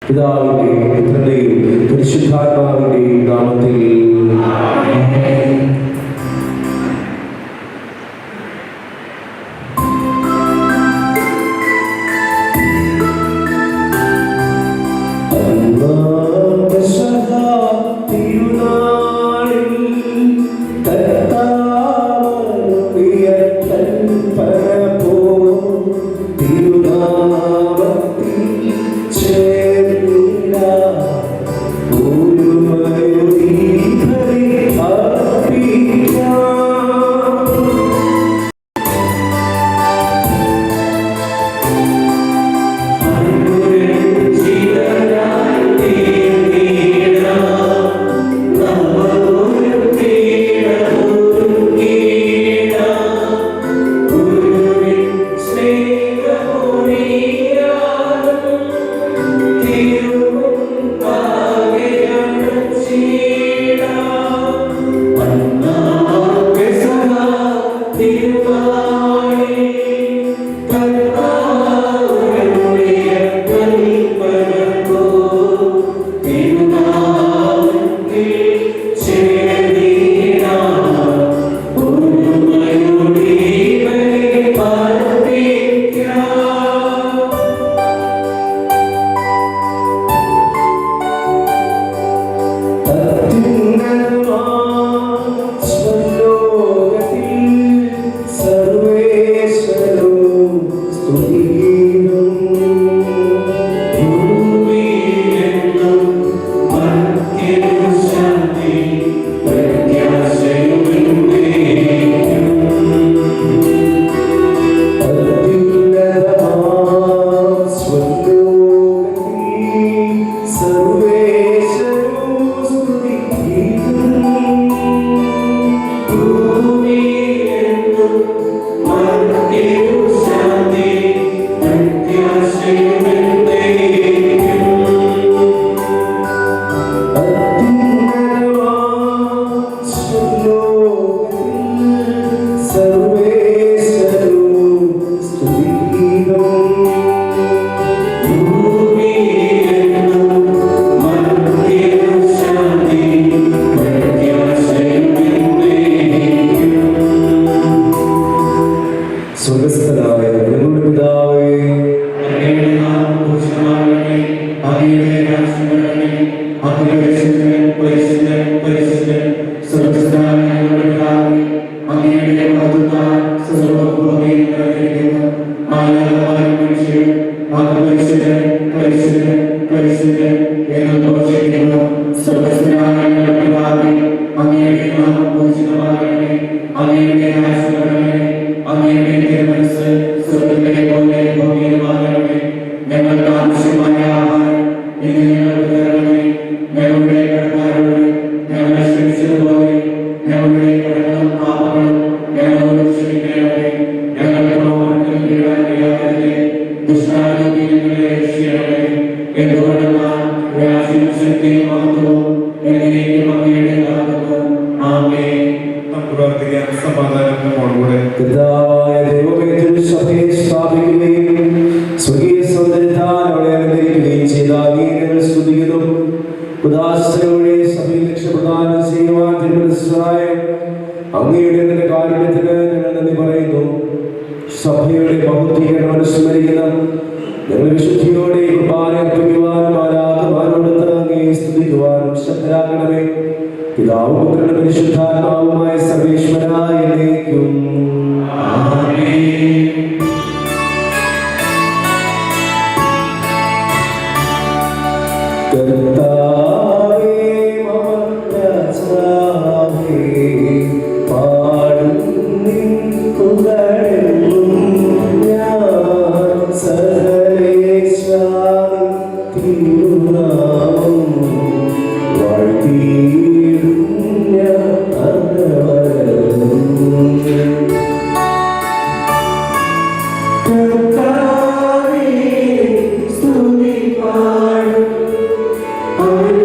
പിതാവിന്റെയും പുത്രന്റെയും പരിശുദ്ധാത്മാവിന്റെയും നാമത്തിൽ സഭയുടെ ഭൗതികരണം അനുസ്മരിക്കണം. ഞങ്ങൾ വിശുദ്ധിയോടെ കുർബാനയർപ്പിക്കുവാനും ആരാധമാനോടൊത്ത് അങ്ങയെ സ്തുതിക്കുവാനും ശക്തരാകണമേ. പിതാവും പുത്രനും പരിശുദ്ധാത്മാവുമായ സർവേശ്വരായ എന്നേക്കും ആമേൻ. Oh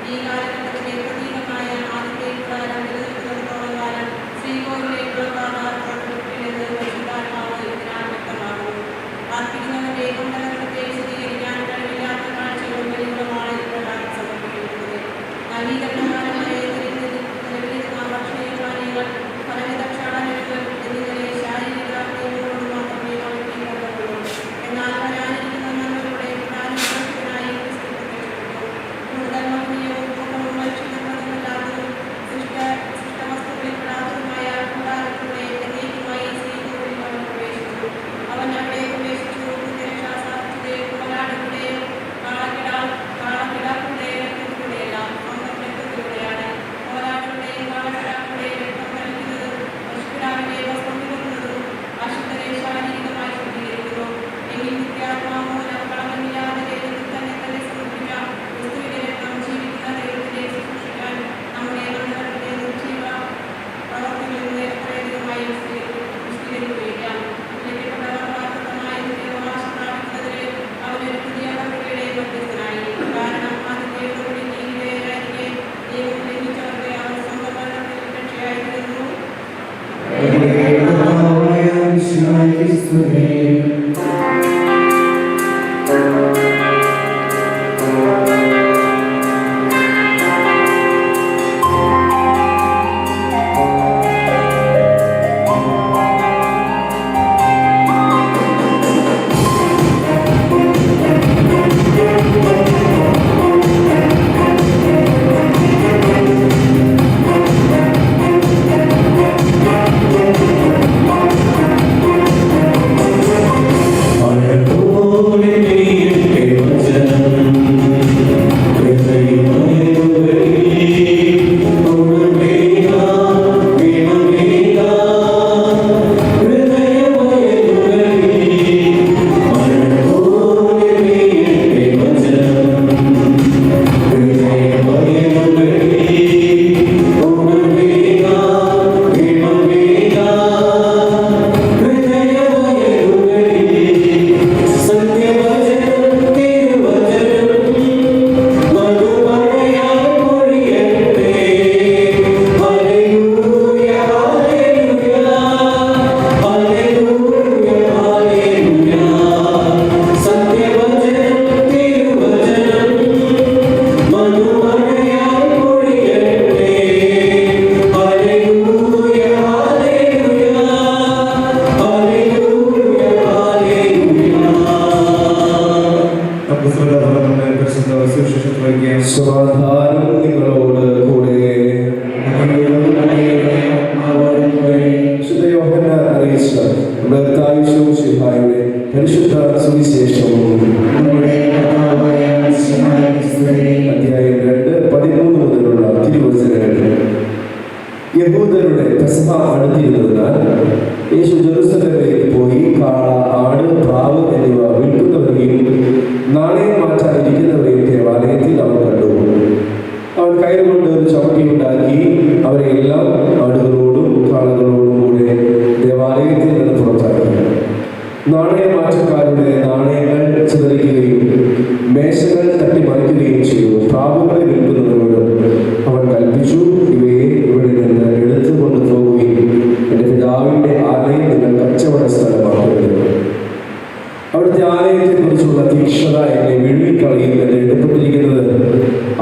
ഈ കാലഘട്ടത്തിലെ പ്രതീകമായ ആദ്യത്തെ സമാധാനം നിങ്ങളോട് കൂടെ. വിശുദ്ധ യോഹന്നാൻ അറിയിച്ച നമ്മുടെ കർത്താവായ യേശുമിശിഹായുടെ പരിശുദ്ധ സുവിശേഷം അധ്യായം 2:13 മുതലുള്ള തിരുവചനങ്ങൾ. യഹൂദരുടെ പെസഹ അടുത്തിരുന്നതിനാൽ യേശു ജെറുസലേമിലേക്ക് പോയി കാള, ആട്, പ്രാവ് എന്നിവ വിൽക്കുന്നവരെയും നാണയം മാറ്റാനിരിക്കുന്നവരെയും ദേവാലയത്തിൽ അവൻ കണ്ടു. അവൻ കയറുകൊണ്ട് ഒരു ചവിട്ടി ഉണ്ടാക്കി അവരെല്ലാം ആടുകളോടും കാളകളോടും കൂടെ ദേവാലയത്തിൽ നിന്ന് പുറത്താക്കി. നാണയമാറ്റക്കാരുടെ നാണയങ്ങൾ ചിതറിക്കുകയും മേശകൾ തട്ടിമറിക്കുകയും ചെയ്തു. പ്രാവുകളെ വിൽക്കുന്നവരോട് അവൻ കൽപ്പിച്ചു, ഇവയെ ഇവിടെ നിന്ന് എടുത്തു കൊണ്ടുപോകുകയും എൻ്റെ പിതാവിൻ്റെ ആലയം നിങ്ങൾ കച്ചവട സ്ഥലമാക്കരുത്. അവിടുത്തെ ആലയത്തെക്കുറിച്ചുള്ള തീക്ഷ്ണത എന്നെ വിഴുങ്ങിക്കളയും എന്ന് എഴുതപ്പെട്ടിരിക്കുന്നത്.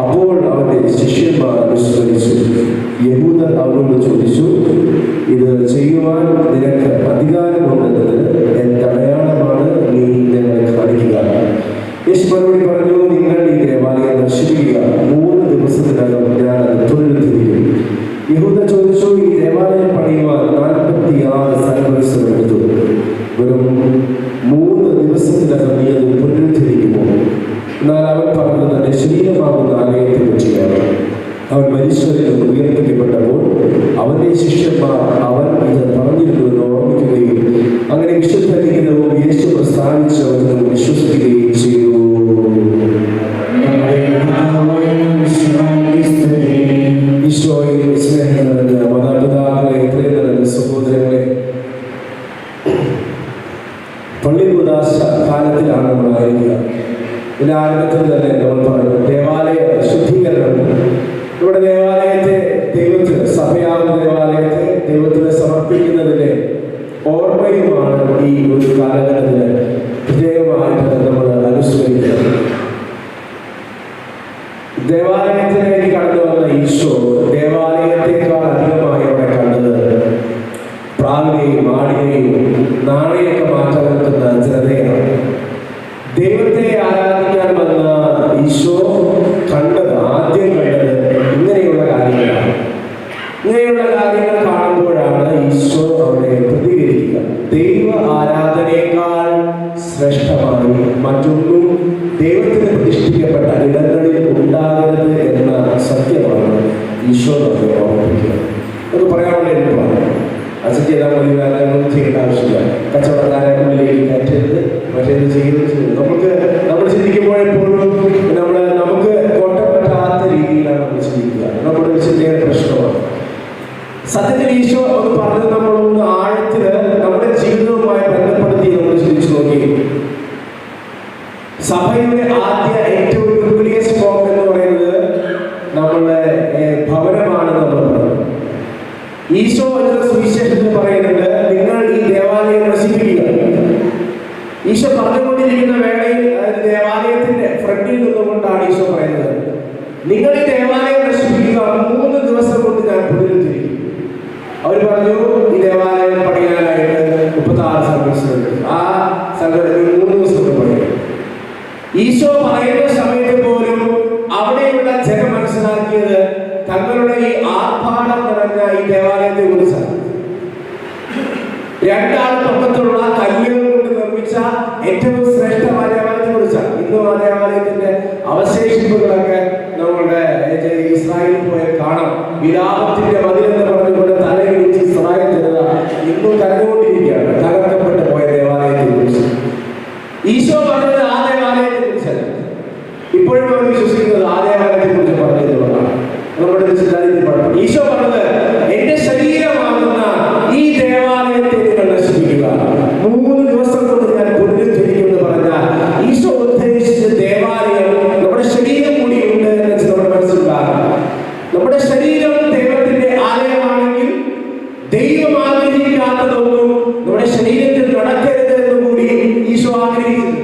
അപ്പോൾ അവന്റെ ശിഷ്യന്മാർ വിസ്മരിച്ചു. യഹൂദർ അവനോട് ചോദിച്ചു, ഇത് ചെയ്യുവാൻ നിനക്ക് അധികാരമുണ്ടെന്നത് എന്തടയാളമാണ് നീ ഞങ്ങളെ കാണിക്കുക? യേശു മറുപടി പറഞ്ഞു, നിങ്ങൾ ഈ ദേവാലയം നശിപ്പിക്കുക, 3 ദിവസത്തിനകം ഞാൻ അത് പുനരുദ്ധരിക്കും. യഹൂദർ ചോദിച്ചു, ഈ ദേവാലയം പണിയുവാൻ 46 സൽവത്സരം എടുത്തു. വെറും 3 ദിവസത്തിനകം നീ അത് പുനരുദ്ധരിക്കുമോ? എന്നാൽ അവൻ പറഞ്ഞത് തന്റെ ശരീരമാകുന്ന ആലയത്തെ പറ്റിയാണ്. അവൻ മനുഷ്യരിൽ നിന്ന് ഉയർപ്പിക്കപ്പെട്ടപ്പോൾ അവന്റെ ശിഷ്യന്മാർ അവൻ ഇത് പറഞ്ഞിരുന്നുവെന്ന് ഓർമ്മിക്കുകയും അങ്ങനെ വിശുദ്ധ ലിഖിതവും യേശു പ്രസ്താവിച്ച വചനവും വിശ്വസിക്കുകയും ചെയ്തു. ഈശോയിൽ സ്നേഹം നിറഞ്ഞ മാതാപിതാക്കളെ, പ്രിയപ്പെട്ട സഹോദരങ്ങളെ, പള്ളികൂദാശ കാലത്തിലാണ് നമ്മളായിരിക്കുക. ഇതിന്റെ ആരംഭത്തിൽ തന്നെ നമ്മൾ പറഞ്ഞു ദേവാലയ ശുദ്ധീകരണം. ഇവിടെ ദേവാലയത്തെ ദൈവത്തിന്, സഭയാകുന്ന ദേവാലയത്തെ ദൈവത്തിന് സമർപ്പിക്കുന്നതിന്റെ ഓർമ്മയുമാണ് ഈ ഒരു കാലഘട്ടത്തിന് പ്രത്യേകമായിട്ട് നമ്മൾ അനുസ്മരിക്കുന്നത്. ദേവാലയത്തിലേക്ക് കടന്നു വന്ന ഈശോ ദേവാലയത്തെക്കാൾ അധികമായി അവിടെ കണ്ടത് പ്രാവിനെയും ആടിനെയും നാണയൊക്കെ മാറ്റാൻ നിൽക്കുന്ന ജനതയാണ്. ദൈവത്തെ ആരാധിക്കാൻ വന്ന ഈശോ ആദ്യം കണ്ടത് ഇങ്ങനെയുള്ള കാര്യങ്ങളാണ്. ഇങ്ങനെയുള്ള കാര്യങ്ങൾ കാണുമ്പോഴാണ് ഈശോ അവിടെ പ്രതികരിക്കുക. ദൈവ ആരാധനയേക്കാൾ ശ്രേഷ്ഠമായി മറ്റൊന്നും ദൈവത്തിന് പ്രതിഷ്ഠിക്കപ്പെട്ട ഇടങ്ങളിൽ ഉണ്ടാകരുത് എന്ന സത്യമാണ് ഈശോ നമ്മെ ഓർമ്മിപ്പിക്കുക. അത് പറയാനുള്ള എളുപ്പമാണ്. അത് ചെയ്താൽ മതി, കാര്യങ്ങളൊന്നും ചെയ്യേണ്ട ആവശ്യമില്ല. കച്ചവടക്കാരെ ഉള്ളിലേക്ക് കയറ്റരുത്, മറ്റേത് ചെയ്യരുത്. നമ്മൾ ചിന്തിക്കുമ്പോഴെപ്പോഴും നമുക്ക് കോട്ടപ്പെട്ടാത്ത രീതിയിലാണ് നമ്മൾ ചിന്തിക്കുക. നമ്മുടെ ചിന്തയുടെ പ്രശ്നമാണ്. സത്യത്തിൽ ഈശോ ഒന്ന് പറഞ്ഞത് നമ്മളൊന്ന് ആഴത്തില് നമ്മുടെ ജീവിതവുമായി ബന്ധപ്പെടുത്തി നമ്മൾ ചിന്തിച്ചു നോക്കി. സഭയുടെ ഏറ്റവും ന്യൂക്ലിയസ് ഫോം എന്ന് പറയുന്നത് നമ്മളുടെ ഭവനമാണെന്ന് നമ്മൾ പറഞ്ഞു. ഈശോ എന്ന സുവിശേഷത്തിൽ പറയുന്നത് നിങ്ങൾ ഈ ദേവാലയം നശിപ്പിക്കുക. ഈശോ പറഞ്ഞുകൊണ്ടിരിക്കുന്ന വേളയിൽ ദേവാലയത്തിന്റെ ഫ്രണ്ടിൽ നിന്നുകൊണ്ടാണ് ഈശോ പറയുന്നത്, നിങ്ങൾ ഈ ദേവാലയം നശിപ്പിക്കുക, 3 ദിവസം കൊണ്ട് ഞാൻ പുനരുദ്ധരിക്കും. അവർ പറഞ്ഞു ഈ ദേവാലയം പണിയാനായിട്ട് 36 സംവത്സരം, ആ സംഘടന 3 ദിവസം കൊണ്ട് പണിയും. ഈശോ പറയുന്ന സമയത്ത് പോലും അവിടെയുള്ള ജനം മനസ്സിലാക്കിയത് തങ്ങളുടെ ഈ ആർഭാടം നിറഞ്ഞ ഈ ദേവാലയത്തെ കുറിച്ചാണ്. 2 ആൾ പൊക്കത്തുള്ള കല്ലുകൾ കൊണ്ട് നിർമ്മിച്ച ഏറ്റവും ശ്രേഷ്ഠമായ ദേവാലയത്തെ കുറിച്ചാണ്. ഇന്നും ആ ദേവാലയത്തിന്റെ അവശേഷിപ്പുകളൊക്കെ നമ്മുടെ ഇസ്രായേലിൽ പോയാൽ കാണാം. വിലാപത്തിന്റെ മതിലെന്ന് പറഞ്ഞുകൊണ്ട് തലയിടിച്ച് ഇസ്രായേൽ ജനത ഇന്നും കരഞ്ഞുകൊണ്ടിരിക്കുകയാണ് തകർക്കപ്പെട്ടു പോയ ദേവാലയത്തെ കുറിച്ച്. ഈശോ പറഞ്ഞത് ആ ദേവാലയത്തെ കുറിച്ചല്ല. ഇപ്പോഴും അവർ വിശ്വസിക്കുന്നത് ആ ദേവാലയത്തെ കുറിച്ച് പറഞ്ഞിട്ടുള്ളതാണ്. നമ്മുടെ ചിന്താഗതി പറഞ്ഞു. ഈശോ പറഞ്ഞത് എന്റെ ശരീരമാകുന്ന ഈ ദേവാലയത്തെ നിങ്ങൾ നശിപ്പിക്കുക, 3 ദിവസം കൊണ്ട് ഞാൻ പുനരുദ്ധരിക്കുമെന്ന് പറഞ്ഞാൽ ഈശോ ഉദ്ദേശിച്ച ദേവാലയം നമ്മുടെ ശരീരം കൂടി ഉണ്ട് എന്ന് നമ്മുടെ മനസ്സിലുണ്ടാകും. നമ്മുടെ ശരീരം ദൈവത്തിന്റെ ആലയമാണെങ്കിൽ ദൈവം ആഗ്രഹിക്കാത്തതൊന്നും നമ്മുടെ ശരീരത്തിൽ നടക്കരുത് എന്ന് കൂടി ഈശോ ആഗ്രഹിക്കുന്നു.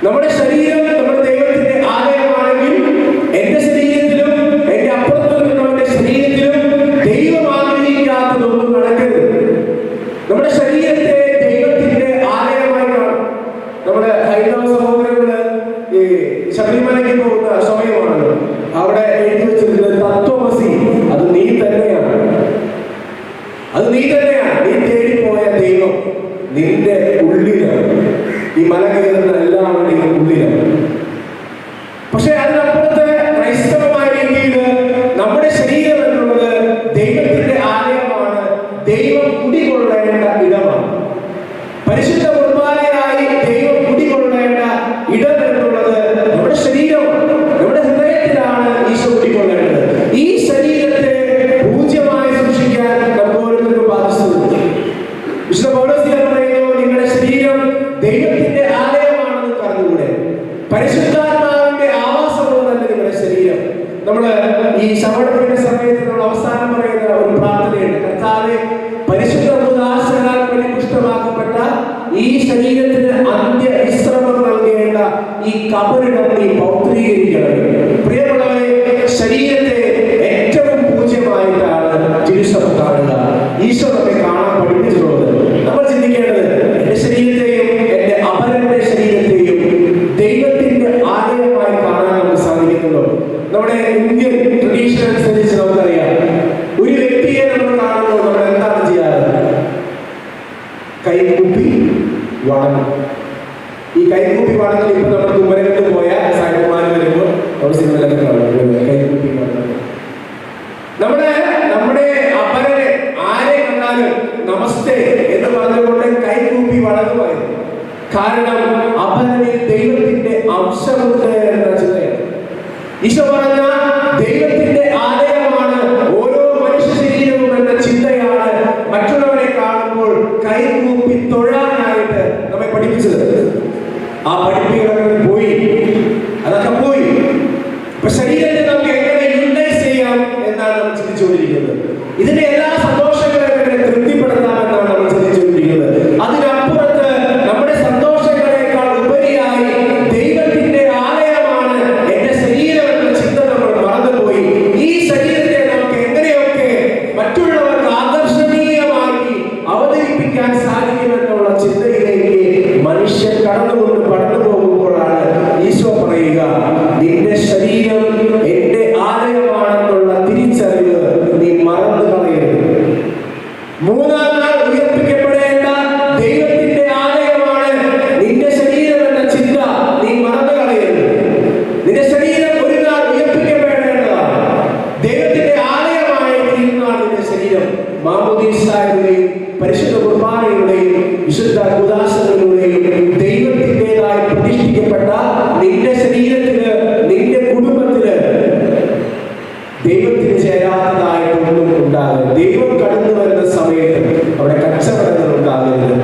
നമ്മുടെ ശരീരം നമ്മുടെ ദൈവത്തിന്റെ ആലയമാണെങ്കിൽ എന്റെ ശരീരത്തിലും എന്റെ അപ്പുറത്തും നമ്മുടെ ശരീരത്തിൽ ശബരിമലയ്ക്ക് പോകുന്ന സമയമാണല്ലോ. അവിടെ എഴുതി വെച്ചിരുന്നത് തത്വമസി, അത് നീ തന്നെയാണ്, അത് നീ തന്നെയാണ്. നീ തേടിപ്പോയ ദൈവം നിന്റെ ഉള്ളിലാണ്, ഈ മല കയറുന്ന എല്ലാവരുടെയും ഉള്ളിലാണ്. പക്ഷെ അതിനപ്പുറത്ത് ക്രൈസ്തവമായ രീതിയിൽ നമ്മുടെ ശരീരം എന്നുള്ളത് ദൈവത്തിന്റെ ആലയമാണ്, ദൈവം കുടികൊള്ളേണ്ട ഇടമാണ്. പരിശുദ്ധ കുർബാനയായി ദൈവം കുടികൊള്ളേണ്ട ഇടം എന്നുള്ളത് നമ്മുടെ ശരീരമാണ്, നമ്മുടെ ഹൃദയത്തിലാണ് ഈശോ കുടികൊള്ളേണ്ടത്. ഈ ശരീരത്തെ പൂജ്യമായി സൂക്ഷിക്കാൻ നമുക്ക് ഓരോരുത്തർക്കും ബാധ്യതയുണ്ട്. വിശുദ്ധ പൗലോസ് പറയുന്നു, നിങ്ങളുടെ ശരീരം ദൈവത്തിന്റെ ആലയമാണെന്ന് പറഞ്ഞുകൂടെ? പരിശുദ്ധാത്മാവിന്റെ ആവാസമുള്ളതല്ല നിങ്ങളുടെ ശരീരം. നമ്മള് ഈ ശവടത്തിന്റെ സമയത്ത് നമ്മൾ അവസാനം പറയുന്ന ഒരു പ്രാർത്ഥനയുണ്ട്, കർത്താവേ, പരിശുദ്ധ ഉദാസനാൽ പരിപുഷ്ടമാക്കപ്പെട്ട ഈ ശരീരത്തിന് അന്ത്യ വിശ്രമം നൽകേണ്ട ഈ കബറിടം നീ പൗത്രീകരിക്കണം. പ്രിയമുള്ളവരെ, ശരീരത്തെ ഏറ്റവും പൂജ്യമായിട്ടാണ് തിരുസഭ കാണുക. ഈശോ നമ്മെ കാണാൻ പഠിപ്പിച്ചിട്ടുള്ളത്. നമ്മൾ ചിന്തിക്കേണ്ടത്, എന്റെ ശരീരത്തെയും എന്റെ അപരന്റെ ശരീരത്തെയും ദൈവത്തിന്റെ ആലയമായി കാണാൻ നമുക്ക് സാധിക്കുന്നുണ്ടോ? നമ്മുടെ ഇന്ത്യൻ ട്രഡീഷൻ അനുസരിച്ച് നമുക്കറിയാം, ഒരു വ്യക്തിയെ നമ്മൾ കാണുമ്പോൾ നമ്മൾ എന്താണ് ചെയ്യാറ്? കൈകൂപ്പി വണങ്ങും. ഈ കൈകൂപ്പി വണങ്ങൽ ഇപ്പൊ നമ്മൾ കുമരകത്ത് പോയ സായിമാര് വരുമ്പോൾ നമ്മൾ സിനിമയിലൊക്കെ കാണും, കൈകൂപ്പി വണങ്ങൽ. നമ്മുടെ അപരനെ ആരെ കണ്ടാലും നമസ്തേ എന്ന് പറഞ്ഞുകൊണ്ട് കൈകൂപ്പി വണങ്ങുമായിരുന്നു. കാരണം അപരനിൽ ദൈവത്തിന്റെ അംശമുണ്ട് എന്ന ചിന്തയാണ്. ഈശോ പറഞ്ഞ ദൈവത്തിന്റെ ആലയമാണ് ഓരോ മനുഷ്യ ശരീരവും എന്ന ചിന്തയാണ് മറ്റുള്ളവരെ കാണുമ്പോൾ കൈകൂപ്പി തൊഴാനായിട്ട് നമ്മെ പഠിപ്പിച്ചത്. ആ പഠിപ്പികളൊക്കെ പോയി, അതൊക്കെ പോയി. അപ്പൊ ശരീരത്തെ നമുക്ക് എങ്ങനെ യൂട്ടിലൈസ് ചെയ്യാം എന്നാണ് നമ്മൾ ചിന്തിച്ചുകൊണ്ടിരിക്കുന്നത്. ഇതിന്റെ എല്ലാ സന്തോഷങ്ങളെയും എങ്ങനെ തൃപ്തിപ്പെടുത്താമെന്നാണ് നമ്മൾ ചിന്തിച്ചുകൊണ്ടിരിക്കുന്നത്. അതിനപ്പുറത്ത് നമ്മുടെ സന്തോഷങ്ങളെക്കാൾ ഉപരിയായി ദൈവത്തിന്റെ ആലയമാണ് എന്റെ ശരീരം എന്ന ചിന്ത നമ്മൾ മറന്നുപോയി. ഈ ശരീരത്തെ നമുക്ക് എങ്ങനെയൊക്കെ മറ്റുള്ളവർക്ക് ആകർഷണീയമാക്കി അവതരിപ്പിക്കാൻ സാധിക്കുമെന്നുള്ള ചിന്തയിലേക്ക് മനുഷ്യൻ കടന്നു പോകുമ്പോഴാണ് ഈശോ പറയുക, നിന്റെ ശരീരം എന്റെ ആലയമാണെന്നുള്ള തിരിച്ചറിവ് നീ മറന്നു കളയരുത്. മൂന്നാം നാൾ ഉയർപ്പിക്കപ്പെടേണ്ട ദൈവത്തിന്റെ ആലയമാണ് നിന്റെ ശരീരം എന്ന ചിന്ത നീ മറന്നു കളയരുത്. നിന്റെ ശരീരം ഒരു നാൾ ഉയർപ്പിക്കപ്പെടേണ്ടതാണ്. ദൈവത്തിന്റെ ആലയമായി തീരുന്നതാണ് നിന്റെ ശരീരം. മാമോദീസായുടെയും പരിശുദ്ധ കുർബാനയുടെയും വിശുദ്ധ ഉദാസനങ്ങളുടെയും ദൈവത്തിൻ്റെതായി പ്രതിഷ്ഠിക്കപ്പെട്ട നിന്റെ ശരീരത്തിന്, നിന്റെ കുടുംബത്തിന് ദൈവത്തിന് ചേരാത്തതായിട്ടൊന്നും ഉണ്ടാകരുത്. ദൈവം കടന്നു വരുന്ന സമയത്ത് അവിടെ കച്ചവടങ്ങൾ ഉണ്ടാകരുത്,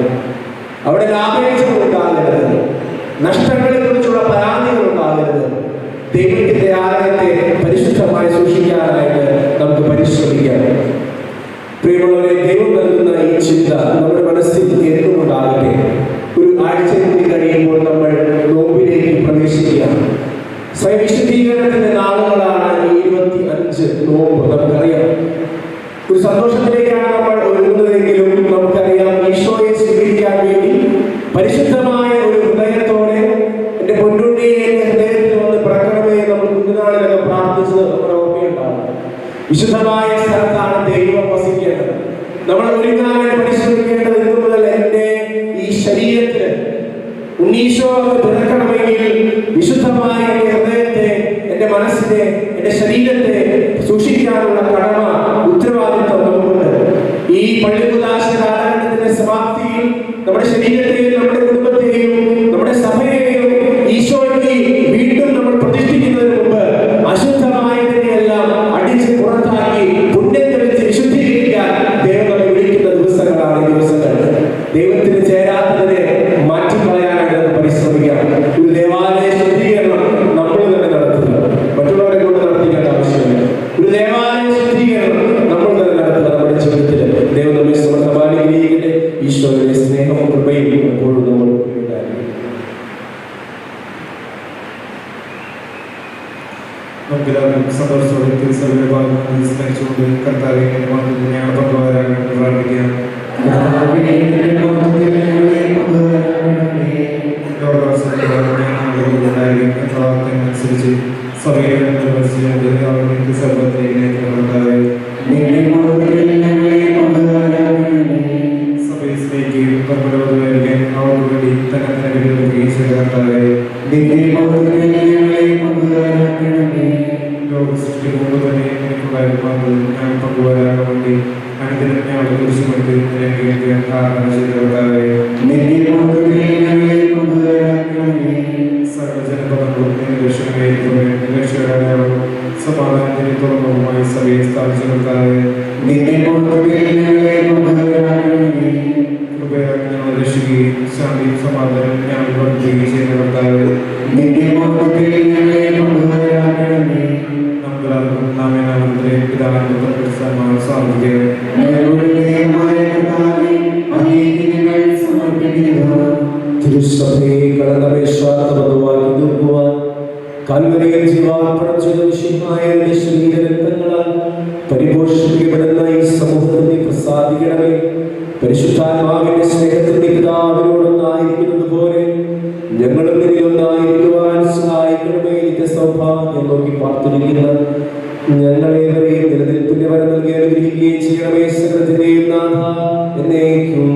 അവിടെ ലാഭേച്ഛകൾ ഉണ്ടാകരുത്, നഷ്ടങ്ങളെ കുറിച്ചുള്ള പരാതികൾ ഉണ്ടാകരുത്. ദൈവത്തിന്റെ ആലയത്തെ പരിശുദ്ധമായി സൂക്ഷിക്കാനായിട്ട് നമുക്ക് പരിശ്രമിക്കാം. പ്രിയമുള്ളവരെ, ദൈവം നൽകുന്ന ഈ ചിന്ത നമ്മുടെ മനസ്സിൽ എന്നുണ്ടാകട്ടെ. ഒരു ആഴ്ച കൂടി കഴിയുമ്പോൾ നമ്മൾ നോമ്പിലേക്ക് പ്രവേശിക്കുക. സ്വയവിശുദ്ധീകരണത്തിന്റെ നാളുകളാണ് ഈ 25 നോമ്പ്. നമുക്കറിയാം, ഒരു സന്തോഷത്തിലേക്കാണ് നമ്മൾ ഒരുങ്ങുന്നതെങ്കിലും നമുക്കറിയാം, ഈശോയെ സ്വീകരിക്കാൻ വേണ്ടി പരിശുദ്ധമായ ഒരു ഹൃദയത്തോടെ എന്റെ പൊന്നുണ്ണിയെ എന്റെ ഹൃദയത്തിൽ വന്ന് പിറക്കണമേ നമ്മൾ കുഞ്ഞുനാളിലൊക്കെ പ്രാർത്ഥിച്ചത് നമ്മുടെ ഓർമ്മയുണ്ടാവും. വിശുദ്ധമായ സ്ഥലത്താണ് ദൈവം വസിക്കേണ്ടത്. നമ്മൾ ഒരുങ്ങാനായിട്ട് പരിശ്രമിക്കേണ്ടത് ഇന്നു മുതൽ എന്റെ ഈ ശരീരത്തിന് ഉണ്ണീശോ പിറക്കണമെങ്കിൽ വിശുദ്ധമായ എന്റെ ഹൃദയത്തെ, എന്റെ മനസ്സിനെ, എന്റെ ശരീരത്തെ സൂക്ഷിക്കാനുള്ള കടമ, ഉത്തരവാദിത്വം നമുക്കുണ്ട്. ഈ പള്ളികുദാശ കാലഘട്ടത്തിന്റെ സമാപ്തിയിൽ നമ്മുടെ ശരീരത്തെയും നമ്മുടെ കുടുംബത്തെയും നമ്മുടെ സഭയെയും ഈശോയ്ക്ക് വീണ്ടും നമ്മൾ പ്രതിഷ്ഠിക്കുന്നതിന് മുമ്പ് അശുദ്ധമായതിനെയെല്ലാം അടിച്ച് പുറത്താക്കി പുണ്യത്തെ വെച്ച് വിശുദ്ധീകരിക്കാൻ ദൈവം നമ്മെ വിളിക്കുന്ന ദിവസങ്ങളാണ് ഈ ദിവസങ്ങൾ. ദൈവത്തിന് ചേരാത്തതിനെ മാറ്റിക്കളയാനായിട്ട് നമുക്ക് പരിശ്രമിക്കാം. ഒരു ദേവാലയ ശുദ്ധീകരണം നമ്മൾ തന്നെ നടത്തുക, മറ്റുള്ളവരെ കൊണ്ട് നടത്തിക്കേണ്ട ആവശ്യമില്ല. ഒരു ദേവാലയ ശുദ്ധീകരണം നമ്മൾ തന്നെ നടത്തുക നമ്മുടെ ജീവിതത്തിൽ. ദൈവം നമ്മെ സമർത്ഥമായിരിക്കട്ടെ. ഈശോയുടെ സ്നേഹവും കൃപയും എപ്പോഴും നമ്മൾ നമുക്കെല്ലാവർക്കും സന്തോഷത്തോടെ തിരുസഭയുടെ ഭാഗം സ്മരിച്ചുകൊണ്ട് കർത്താവെ ഞങ്ങൾ പങ്കുവരാനായിട്ട് പ്രാർത്ഥിക്കാം. ലോകവാസത്തിന്റെ അനുസരിച്ച് സഭയെ നിർവഹിച്ചുകൊണ്ട് അവർക്ക് സർവ്വത്തിലേക്ക് കർത്താവേ സഭയെ സ്നേഹിക്കുകയും പരമ്പരാഗതമായിരിക്കാൻ അവർക്ക് വേണ്ടി തന്നെ തന്നെ വിടുകയും ചെയ്ത കർത്താവേ ലോക സൃഷ്ടി മുമ്പ് തന്നെ എനിക്കുണ്ടായിരുന്നത് ഞാൻ പങ്കുവരാൻ വേണ്ടി അനുദിനം ഞങ്ങളെ കുറിച്ചുകൊണ്ട് നിലനിൽക്കാൻ കാരണം ചെയ്ത കർത്താവേ സർവ്വജനപദങ്ങളും രക്ഷകരായ സമാധാനത്തിന് തുറന്നവുമായി സഭയെ സ്ഥാപിച്ച കർത്താവേ കൃപയാൽ ഞങ്ങളെ രക്ഷിക്കുകയും ശാന്തിയും സമാധാനം ഞങ്ങൾ വർദ്ധിക്കുകയും ചെയ്യുന്ന കർത്താവേ നാമത്തിലെ പിതാവിന്റെ പ്രസ്ഥാനമായ സാധിക്കുക തിരുസഭയെ കടന്നപേക്ഷാത്തബദ്ധമാക്കി തീർക്കുവാൻ കാൽവരിയിൽ ജീവാർപ്പണം ചെയ്ത വിശുദ്ധമായ ശരീരരക്തങ്ങളാൽ പരിപോഷിപ്പിക്കപ്പെടുന്ന ഈ സമൂഹത്തിന്റെ പ്രസാദിക്കണമേ. പരിശുദ്ധാത്മാവിന്റെ സ്നേഹത്തിന്റെ പിതാവിനോടൊന്നായിരിക്കുന്നത് പോലെ ഞങ്ങളും നിലയൊന്നായിരിക്കുവാൻ സഹായിക്കണമേ. നിന്റെ സൗഭാഗ്യം നോക്കി പാർത്തിരിക്കുന്ന ഞങ്ങളേവരെയും നിലനിൽപ്പിന്റെ വരം നൽകി അനുഗ്രഹിക്കുകയും ചെയ്യണമേ. സകലത്തിന്റെയും നാഥ എന്നേക്കും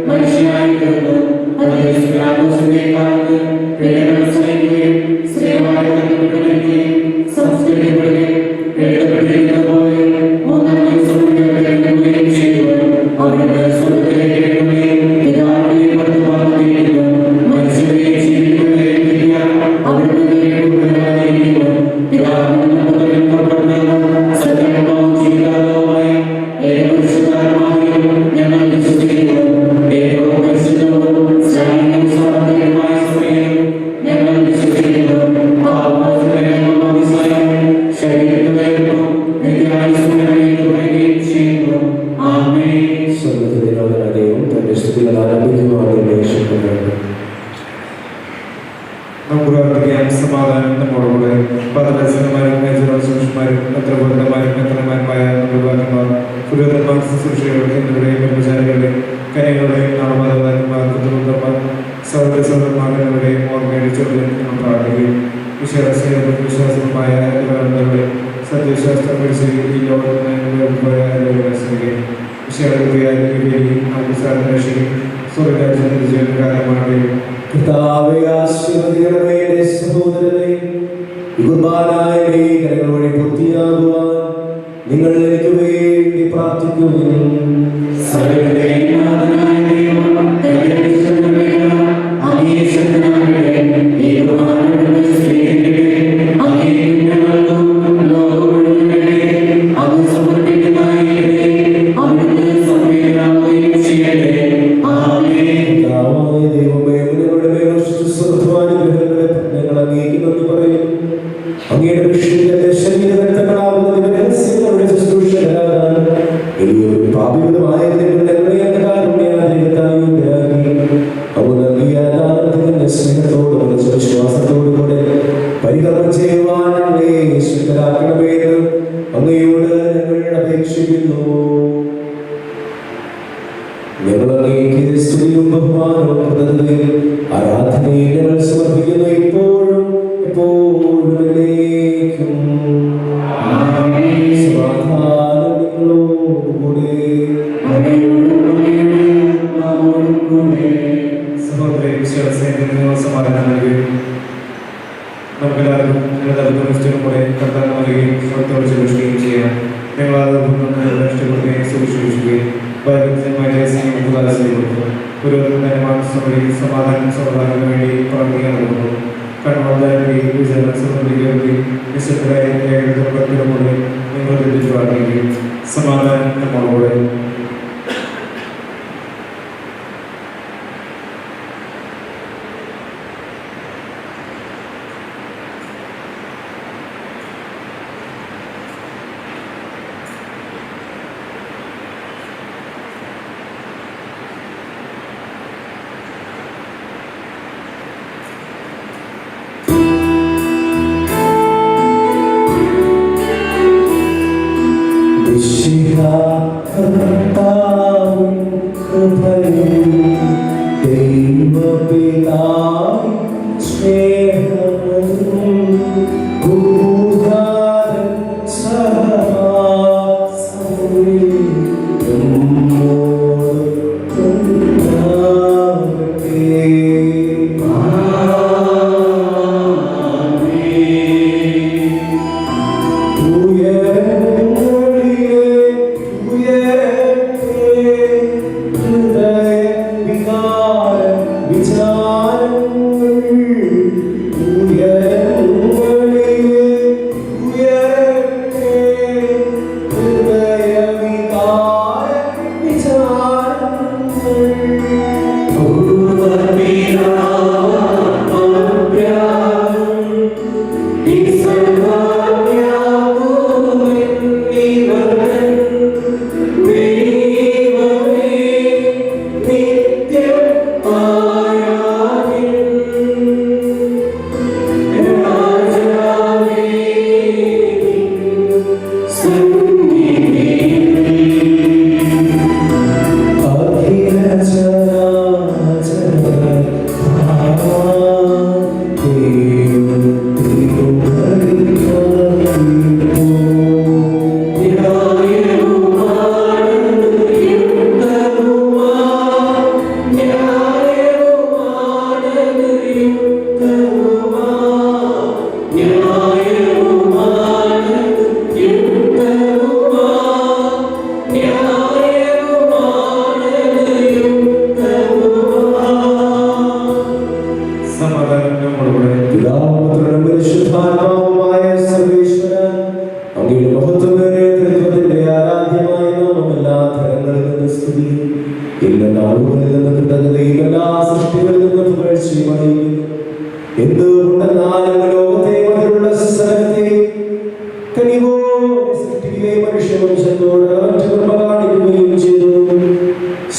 മനുഷ്യനായി നമുക്ക് പ്രാർത്ഥിക്കാം. സമാധാനം നമ്മോടുകൂടെ. പദരസന്മാരും മേജർമാരും പത്രബോധന്മാരും പത്രന്മാരുമായ നമ്മുടെ പുരോഹിതന്മാർ, ശുശ്രൂഷകൾ എന്നിവരുടെയും ബ്രഹ്മചാരികളുടെയും കന്യകളുടെയും നാമമാതാക്കന്മാർ, കുടുംബന്മാർ, സഹോദര സഹോദരന്മാരുടെയും ഓർമ്മയിച്ചുകൊണ്ട് നമ്മൾ പ്രാർത്ഥിക്കും. വിശ്വാസമായ എല്ലാവരുടെ സത്യശാസ്ത്രം പഠിച്ച് ഈ ലോകത്തിന് പോയ സ്വർഗരാജ്യത്തിന്റെ ജീവനകാലമാണ്. കർത്താവേ, ആശീർവദിക്കണമേ എന്റെ സഹോദരനെ. കുർബാനായ കരങ്ങൾ വഴി പൂർത്തിയാകുവാൻ നിങ്ങൾ എനിക്ക് വേണ്ടി പ്രാർത്ഥിക്കുകയും വിശ്വാസത്തോടുകൂടെ പരികർമ്മം ചെയ്യുവാൻ ശക്തരാക്കണമെന്ന് അങ്ങയോട് ഞങ്ങൾ അപേക്ഷിക്കുന്നു. ഞങ്ങൾ അങ്ങേക്ക് സ്തുതിയും ബഹുമാനവും കൃതജ്ഞതയും ആരാധനയും ഞങ്ങൾ സമർപ്പിക്കുന്നു, ഇപ്പോഴും എപ്പോഴും എന്നേക്കും. സമാധാനം നിങ്ങളോടുകൂടെ. സഹോദരൻ വിശ്വാസത്തിന് സമാധാനം നൽകുകയും നമുക്കെല്ലാവർക്കും കൂടെ കർത്താവ് നൽകുകയും സ്വത്തോടെ സൂക്ഷിക്കുകയും ചെയ്യാം. ഞങ്ങളത് നഷ്ടപ്പെടുകയും സൂക്ഷിക്കുകയും സമാധാനം സമാധാനം വേണ്ടി പ്രവർത്തിക്കാൻ നൽകുന്നു. കൺവാദാരി വിചാരണ സംബന്ധിക്കുകയും വിശുദ്ധരായ പ്രവർത്തനങ്ങളെ നിങ്ങൾ പ്രാർത്ഥിക്കുകയും സമാധാനം നമ്മളോട്.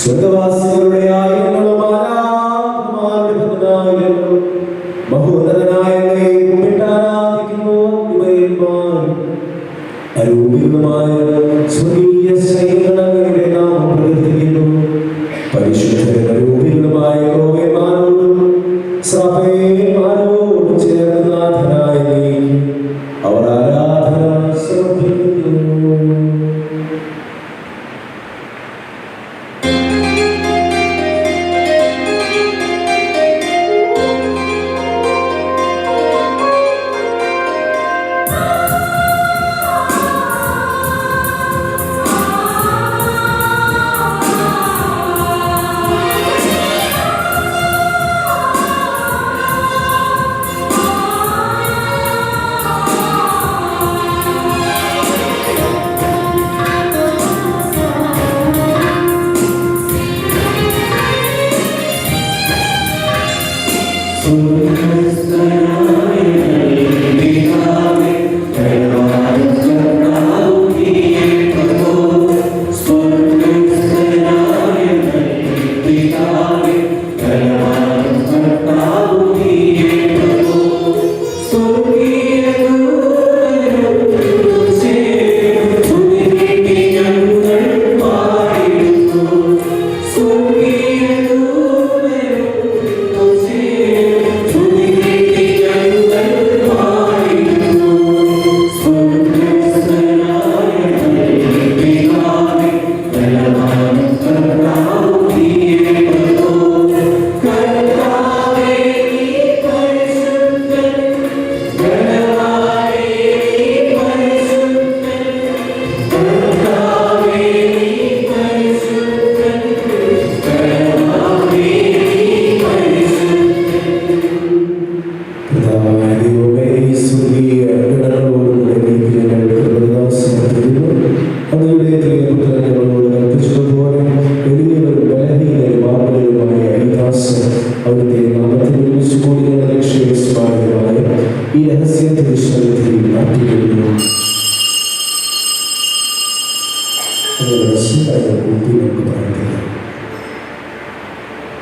സ്വർഗവാസികളുടെ ആയിരങ്ങളും ആരാധനമാരുടെ 10,000 മഹോന്നതനായ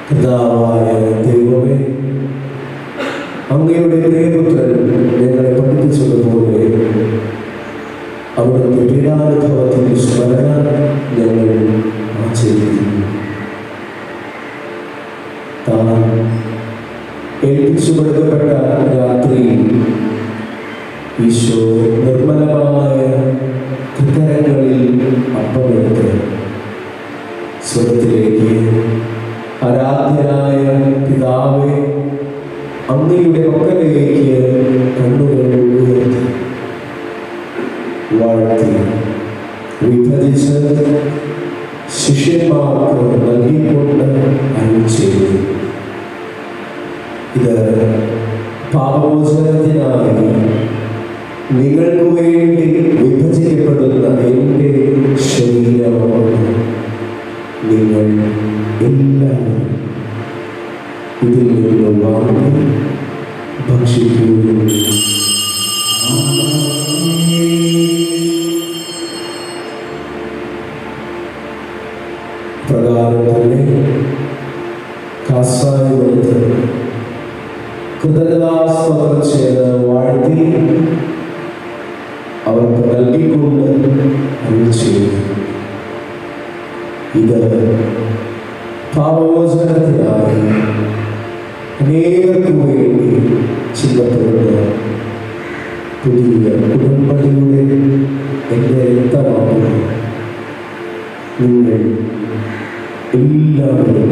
കർത്താവായ ദൈവമേ, അങ്ങയുടെ പ്രിയപുത്രൻ ഞങ്ങളെ പഠിപ്പിച്ചതുപോലെ അവിടുത്തെ പീഡാനുഭവത്തിന്റെ സ്മരണ ഞങ്ങൾ ആചരിക്കുന്നു. താൻ ഏൽപ്പിച്ചു കൊടുക്കപ്പെട്ട രാത്രിയിൽ ഈശോ നിർമ്മലമായ തൃക്കരങ്ങളിൽ അപ്പമെടുത്ത് സ്വർഗ്ഗത്തിലേക്ക് ആരാധ്യനായ പിതാവേ, അങ്ങയുടെ പക്കലേക്ക് കണ്ണുകൾ ഉയർത്തി വാഴ്ത്തി വിഭജിച്ച് ശിഷ്യന്മാർക്ക് നൽകിക്കൊണ്ട് അരുളി ചെയ്തു, ഇത് പാപമോചനത്തിനായി നിങ്ങൾക്ക് വേണ്ടി വിഭജിക്കപ്പെടുന്ന എൻ്റെ ശരീരമാണ്. നിങ്ങൾ എല്ലാവരും ഇതിൽ നിന്ന് വാങ്ങി ഭക്ഷിക്കുകയും പ്രകാരം തന്നെ കാസായി കൊടുത്ത് കൃതജ്ഞതാസ്തോത്രം ചെയ്ത് വാഴ്ത്തി അവർക്ക് നൽകിക്കൊണ്ട് അരുളി ചെയ്തു, ഇത് പാപമോചനത്തിനായി അനേകർക്ക് വേണ്ടി ചിന്തപ്പെടുന്ന പുതിയ ഉടമ്പടിയുടെ എൻ്റെ രക്തമാണ്. നിങ്ങൾ എല്ലാവരും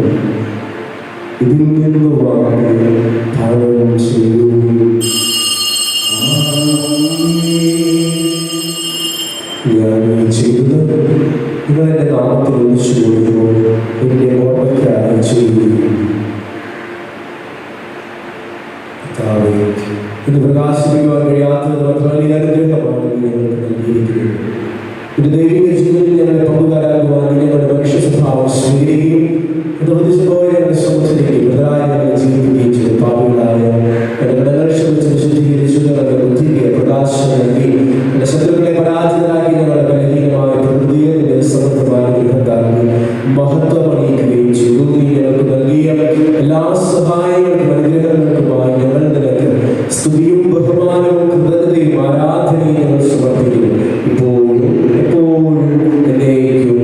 ഇതിൽ നിന്ന് വാങ്ങി പാനം ചെയ്യുകയും ഞാൻ ചെയ്തത് നിങ്ങൾ എൻ്റെ നാമത്തിൽ ഒന്നിച്ചു കൊടുക്കുമ്പോൾ എൻ്റെ ഓർമ്മയ്ക്കായി ചെയ്യുകയും ഇത് പ്രകാശിപ്പിക്കുവാൻ കഴിയാത്തത് മാത്രമല്ല ഈ അനുഗ്രഹമാണ് ഞങ്ങൾക്ക് നൽകിയിരിക്കുന്നത്. ഒരു ദൈവിക ജീവിതത്തിൽ ഞങ്ങളെ പങ്കുകാരാകുവാൻ ഞങ്ങളുടെ മനുഷ്യ സ്വഭാവം സ്വീകരിക്കുകയും ഉപദേശിപ്പോയ ഞങ്ങളുടെ ശ്രമത്തിലേക്ക് ബദലായ ഞങ്ങളെ ജീവിക്കുകയും ചെയ്തു. പാപികളായ ഞങ്ങളുടെ ശ്രമിച്ച് വിശുദ്ധീകരിച്ചു ഞങ്ങളുടെ ബുദ്ധിക്ക് പ്രകാശം നൽകി ഞങ്ങളുടെ ശത്രുക്കളെ പരാജിതരാക്കി ഞങ്ങളുടെ ബലഹീനമായ പ്രകൃതിയെ നിന്റെ സമൃദ്ധമായ അനുഗ്രഹത്താക്കി മഹത്വമണിയിക്കുകയും ചെയ്തു. നീ ഞങ്ങൾക്ക് നൽകിയ എല്ലാ സഹായങ്ങൾക്കും അനുഗ്രഹങ്ങൾക്കുമായി ഞങ്ങൾ നിനക്ക് സ്തുതിയും ബഹുമാനവും കൃതജ്ഞതയും ആരാധനയും ഞങ്ങൾ സമർപ്പിക്കുന്നു, ഇപ്പോഴും എപ്പോഴും എന്നേക്കും.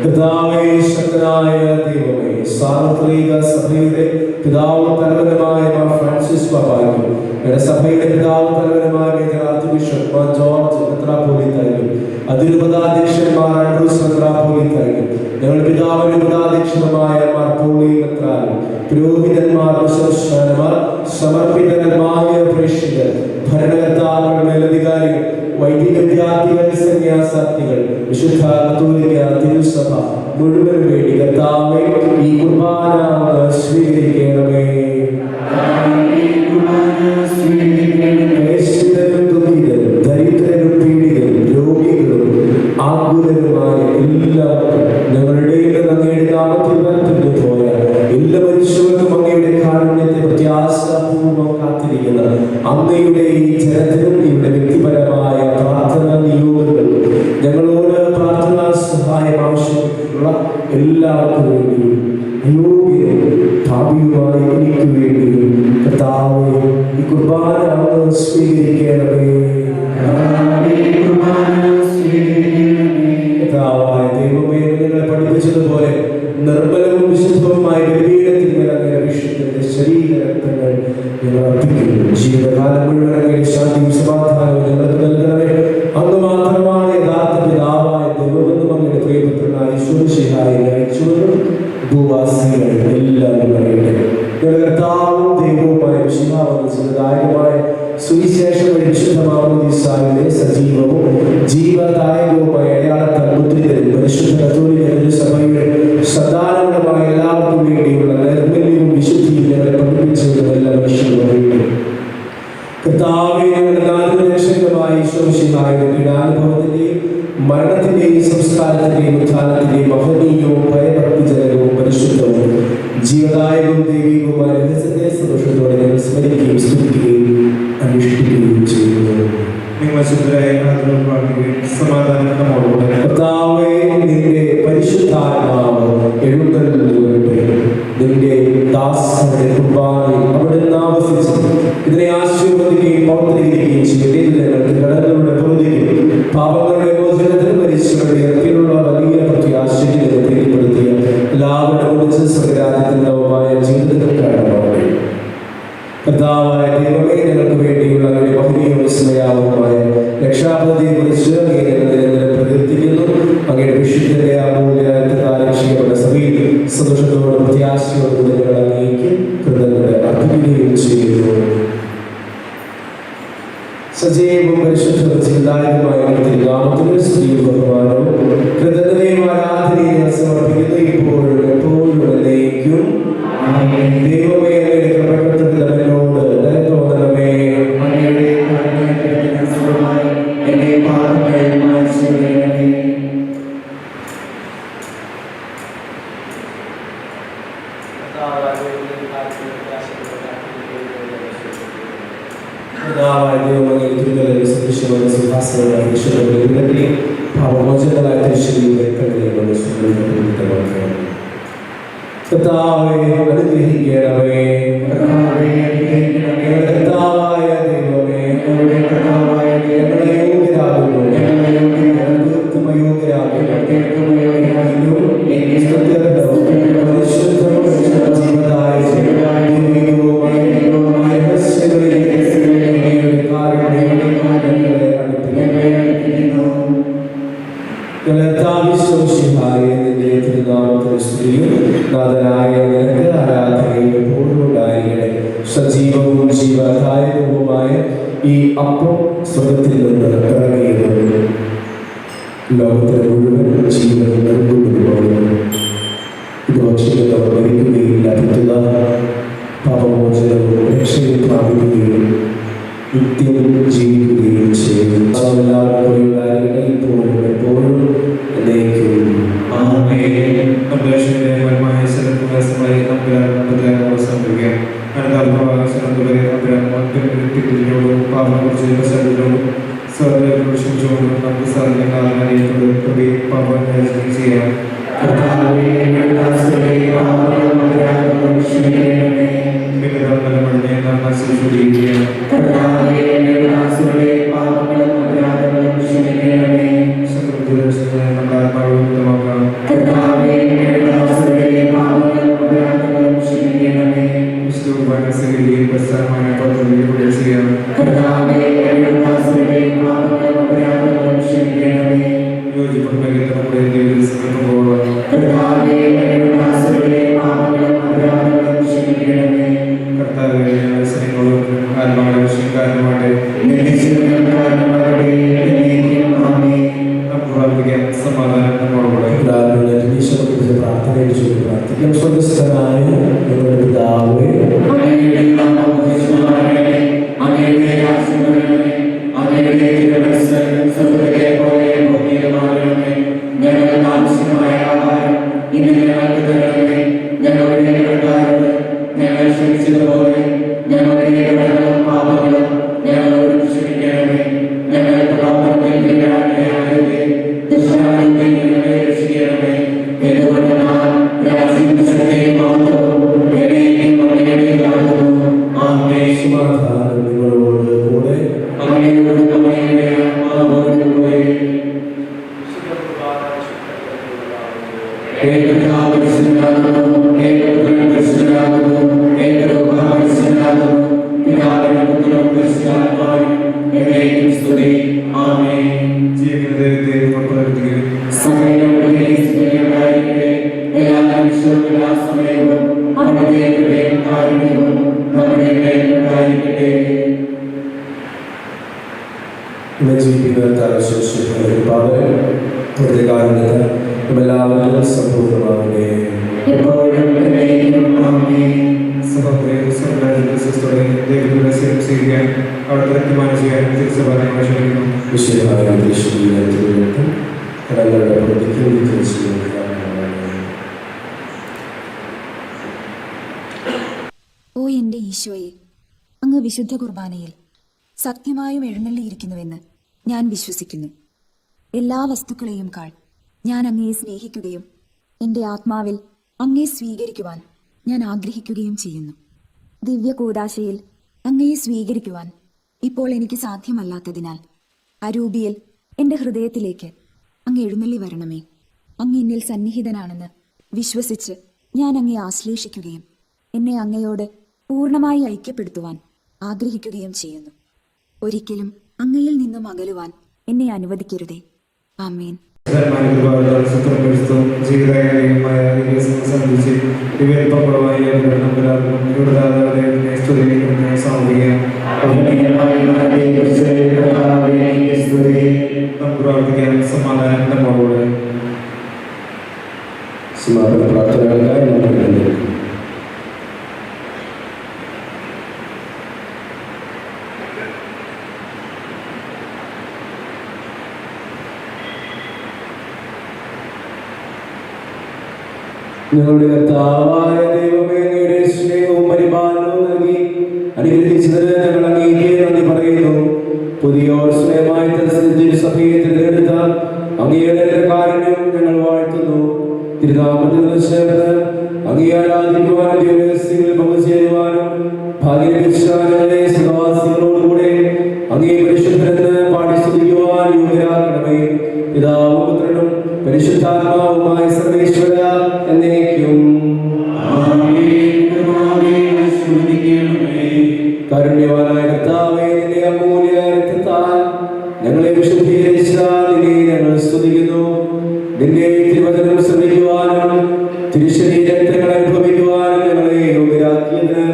കർത്താവേ, ശക്തനായ ദൈവമേ, സാർവത്രിക സഭയുടെ പിതാവും തലവനുമായ ഫ്രാൻസിസ് പാപ്പായ്ക്കും ഞങ്ങളുടെ സഭയുടെ പിതാവും തലവനുമായ major archbishop Mar George മെത്രാപ്പോലീത്തായും അതിരൂപതാധ്യക്ഷന്മാർ ആൻഡ്രൂസ് മെത്രാപ്പോലീത്തായും ഞങ്ങളുടെ പിതാവിന്റെ ഉപതാധ്യക്ഷനുമായ മാർ പോളി മെത്രാനും പുരോഹിതന്മാർ ബിഷപ്പ്മാർ സമർപ്പിതന്മാരായ പ്രേക്ഷിതർ ഭരണകർത്താക്കൾ മേലധികാരികൾ വൈദിക വിദ്യാർത്ഥികൾ സന്യാസാർത്ഥികൾ വിശുദ്ധ കത്തോലിക്ക തിരുസഭ മുഴുവൻ വേണ്ടി കർത്താവേ ഈ കുർബാന സ്വീകരിക്കണമേ. ക്ലേശിതരും ദുഃഖിതരും ദരിദ്രരും പീഡിതരും രോഗികളും ആകുലരുമായ എല്ലാവർക്കും ഞങ്ങളുടെ അങ്ങയുടെ നാമത്തിൽ വരപ്പെട്ടു പോയ എല്ലാ മനുഷ്യർക്കും അങ്ങയുടെ കാരുണ്യത്തെ പ്രത്യാശാപൂർവ്വം കാത്തിരിക്കുന്ന അങ്ങയുടെ ഈ ജനത്തിനും ഇവിടെ വ്യക്തിപരമായ പ്രാർത്ഥനാ നിയോഗങ്ങൾ ഞങ്ങളോട് പ്രാർത്ഥനാ സഹായം ആവശ്യപ്പെട്ടുള്ള എല്ലാവർക്കും വേണ്ടിയും അയോഗ്യനും ഭാവിയുമായി എനിക്ക് വേണ്ടിയും കർത്താവേ ഈ കുർബാന അങ്ങ് സ്വീകരിക്കണമേ. കർത്താവായ ദൈവമേ, നിങ്ങളെ പഠിപ്പിച്ചതുപോലെ നിർമ്മലവും വിശുദ്ധവുമായ ബലിപീഠത്തിന്മേൽ അങ്ങയുടെ വിശുദ്ധന്റെ ശരീരരക്തങ്ങൾ ഞങ്ങൾ അർപ്പിക്കുന്നു. ജീവിതകാലം മുഴുവൻ അങ്ങയുടെ ശാന്തിയും സമാധാനവും ഞങ്ങൾക്ക് നൽകണമേ. അങ്ങ് മാത്രമാണ് യഥാർത്ഥ പിതാവായ ദൈവമെന്നും അങ്ങയുടെ പ്രിയപുത്രനായ യേശുമിശിഹായെ അയച്ചുവെന്നും ഭൂവാസികൾ എല്ലാവരും അറിയട്ടെ. കർത്താവും ദൈവവുമായ മിശിഹാവെന്ന സുഖദായകമായ സുവിശേഷം വഴി വിശുദ്ധ മാമോദീസായിലെ സജീവവും ജീവദായകവുമായ അടയാളത്താൽ മുദ്രിതരും പരിശുദ്ധ കത്തോലിക്ക സഭയുടെ സദാനങ്ങളുമായ എല്ലാവർക്കും വേണ്ടിയുള്ള നിർമ്മല്യവും വിശുദ്ധിയും ഞങ്ങളെ പഠിപ്പിച്ചുകൊണ്ടും എല്ലാ മനുഷ്യരും അറിയട്ടെ. കർത്താവേ, ഞങ്ങളുടെ നാമരക്ഷകമായ യേശുമിശിഹായുടെ പീഡാനുഭവത്തിന്റെയും മരണത്തിന്റെയും സംസ്കാരത്തിന്റെയും ഉത്ഥാനത്തിന്റെയും മഹനീയവും ഭയഭക്തിജനകവും പരിശുദ്ധവും ജീവദായകവും ദൈവികവുമായ രഹസ്യത്തെ സന്തോഷത്തോടെ ഞങ്ങൾ സ്മരിക്കുകയും സ്തുതിക്കുകയും അനുഷ്ഠിക്കുകയും ചെയ്യുന്നു. കർത്താവേ, നിന്റെ പരിശുദ്ധാത്മാവ് എഴുന്നള്ളുകട്ടെ. നിന്റെ ദാസന്റെ കുർബാനയിൽ അവിടുന്ന് ആവസിച്ച് ഇതിനെ ആശീർവദിക്കുകയും പൗത്രീകരിക്കുകയും ചെയ്യട്ടെ. ഞങ്ങൾക്ക് കടങ്ങളുടെ പൊറുതിയും പാപങ്ങളുടെ മോചനത്തിനും മരിച്ചവരുടെ ഇറക്കിലുള്ള വലിയ പ്രത്യാശയെ പ്രീതിപ്പെടുത്തിയ എല്ലാവരുടെ കുറിച്ച് സ്വരാജ്യത്തിൻ്റെതുമായ ജീവിതത്തിൽ കാരണമാണ്. കർത്താവായ ദൈവമേ, ഞങ്ങൾക്ക് വേണ്ടിയുള്ള അങ്ങയുടെ മഹനീയവും വിസ്മയാവുമായ രക്ഷാപദ്ധതിയെ കുറിച്ച് നിരന്തരം പ്രകീർത്തിക്കുന്നു. അങ്ങയുടെ വിശുദ്ധന്റെ അമൂല്യത്താൽ രക്ഷിക്കപ്പെട്ട സഭയിൽ സന്തോഷത്തോടും പ്രത്യാശയോടും ഞങ്ങൾ അങ്ങേക്ക് കൃതജ്ഞത അർപ്പിക്കുകയും ചെയ്യുന്നു. സജീവവും പരിശുദ്ധവും ചിന്തായകമായ നാമത്തിന് സ്തുതിയും ബഹുമാനവും കൃതജ്ഞതയും ആരാധനയും സമർപ്പിക്കുന്നു, ഇപ്പോഴും എപ്പോഴും എന്നേക്കും. ദൈവമേ, അങ്ങയുടെ കൃപയോട് ദയ തോന്നണമേ. കർത്താവേ, അനുഗ്രഹിക്കണമേ. കർത്താവായ ദൈവമേ, ഞങ്ങളെ യോഗ്യരാകുന്നു. സജീവവും ജീവദായകവുമായ ഈ അപ്പം സ്വർഗ്ഗത്തിൽ നിന്ന് ഇറങ്ങിയത് ലോകത്തിന് മുഴുവൻ ജീവൻ നൽകുന്നതുപോലെ ഇത് ഭക്ഷിക്കുന്നവർ മരിക്കുകയില്ല, പിറ്റുന്ന പാപമോചനവും രക്ഷയും പ്രാപിക്കുകയും നിത്യം ജീവിക്കുകയും ചെയ്യും. എല്ലാവർക്കും ഇപ്പോഴും എപ്പോഴും എന്നേക്കും. ഞങ്ങൾക്ക് ആവശ്യമായ ആഹാരം ഇന്ന് ഞങ്ങൾക്ക് എല്ലാവരും സമ്പൂർണ്ണമാകട്ടെ. ഓ എന്റെ ഈശോയെ, അങ്ങ് വിശുദ്ധ കുർബാനയിൽ സത്യമായും എഴുന്നള്ളിയിരിക്കുന്നുവെന്ന് ഞാൻ വിശ്വസിക്കുന്നു. എല്ലാ വസ്തുക്കളെയും കാൾ ഞാൻ അങ്ങയെ സ്നേഹിക്കുകയും എന്റെ ആത്മാവിൽ അങ്ങയെ സ്വീകരിക്കുവാൻ ഞാൻ ആഗ്രഹിക്കുകയും ചെയ്യുന്നു. ദിവ്യ കൂദാശയിൽ അങ്ങയെ സ്വീകരിക്കുവാൻ ഇപ്പോൾ എനിക്ക് സാധ്യമല്ലാത്തതിനാൽ അരൂപിയിൽ എന്റെ ഹൃദയത്തിലേക്ക് അങ്ങ് എഴുന്നള്ളി വരണമേ. അങ്ങ് എന്നിൽ സന്നിഹിതനാണെന്ന് വിശ്വസിച്ച് ഞാൻ അങ്ങയെ ആശ്ലേഷിക്കുകയും എന്നെ അങ്ങയോട് പൂർണ്ണമായി ഐക്യപ്പെടുത്തുവാൻ ആഗ്രഹിക്കുകയും ചെയ്യുന്നു. ഒരിക്കലും അങ്ങയിൽ നിന്നും അകലുവാൻ എന്നെ അനുവദിക്കരുതേ. ആമേൻ. സമാപന പ്രാർത്ഥനകൾക്കായി നമുക്ക് ഞങ്ങളുടെ കർത്താവായ ദൈവമേ, അങ്ങയുടെ സ്നേഹവും പരിപാലനവും നൽകി അനുഗ്രഹിച്ചതിന് ഞങ്ങൾ അങ്ങേക്ക് നന്ദി പറയുന്നു. പുതിയ സ്നേഹമായി സഭയെ തിരഞ്ഞെടുത്ത അങ്ങയുടെ കാരുണ്യം ഞങ്ങൾ വാഴ്ത്തുന്നു. തിരുനാമത്തിൽ ചേർന്ന് അങ്ങയെ ആരാധിക്കുവാനും ദിവ്യരഹസ്യങ്ങളിൽ പങ്കുചേരുവാനും ഭാഗ്യം ലഭിച്ച ഞങ്ങളെ സഹവാസികളോടുകൂടെ അങ്ങയെ പരിശുദ്ധരെന്ന് പാടി സ്തുതിക്കുവാൻ യോഗ്യരാക്കണമേ. പിതാവും പുത്രനും പരിശുദ്ധാത്മാവുമായ സർവേശ്വര എന്നേക്കും. കാരുണ്യവാനായ കർത്താവേ, നിന്റെ അമൂല്യ രക്തത്താൽ ഞങ്ങളെ വിശുദ്ധീകരിച്ച നിന്നെ ഞങ്ങൾ സ്തുതിക്കുന്നു. നിന്റെ തിരുവചനം ശ്രമിക്കുവാനും തിരുശരീരങ്ങൾ അനുഭവിക്കുവാനും ഞങ്ങളെ യോഗ്യരാക്കിയതിന്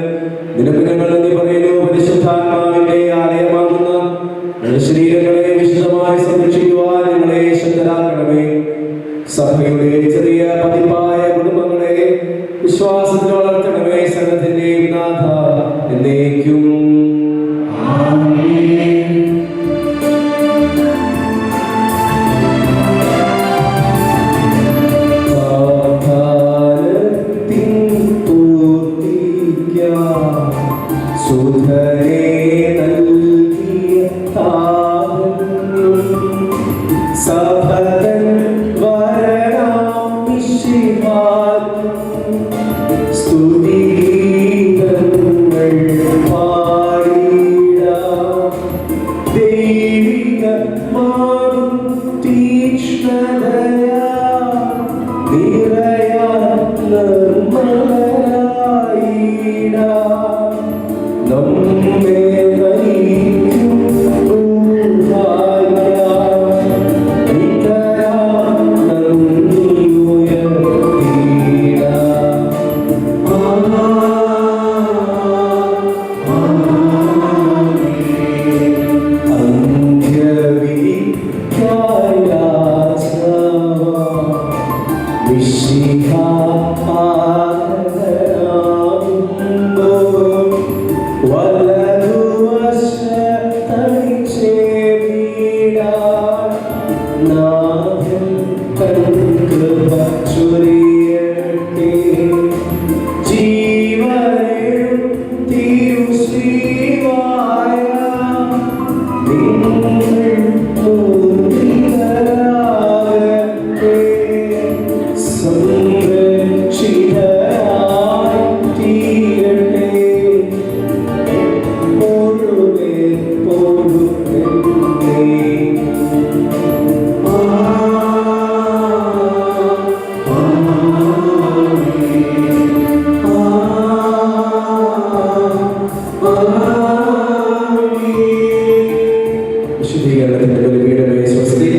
നിനക്ക് ഞങ്ങൾ നന്ദി പറയുന്നു. പരിശുദ്ധാത്മാവിന്റെ ആലയമാകുന്ന ഞങ്ങളുടെ ശരീരങ്ങളെ വിശുദ്ധമായി സംരക്ഷിക്കുവാൻ ഞങ്ങളെ ശക്തരാക്കണമേ. സഭയുടെ ചെറിയ പതിപ്പായ കുടുംബങ്ങളെ വിശ്വാസത്തിൽ വളർത്തണമേ. സകലത്തിന്റെയും നാഥ എന്നേക്കും. വിശുദ്ധീകരണത്തിന്റെ ബലിപീഠമേ സ്വസ്തി.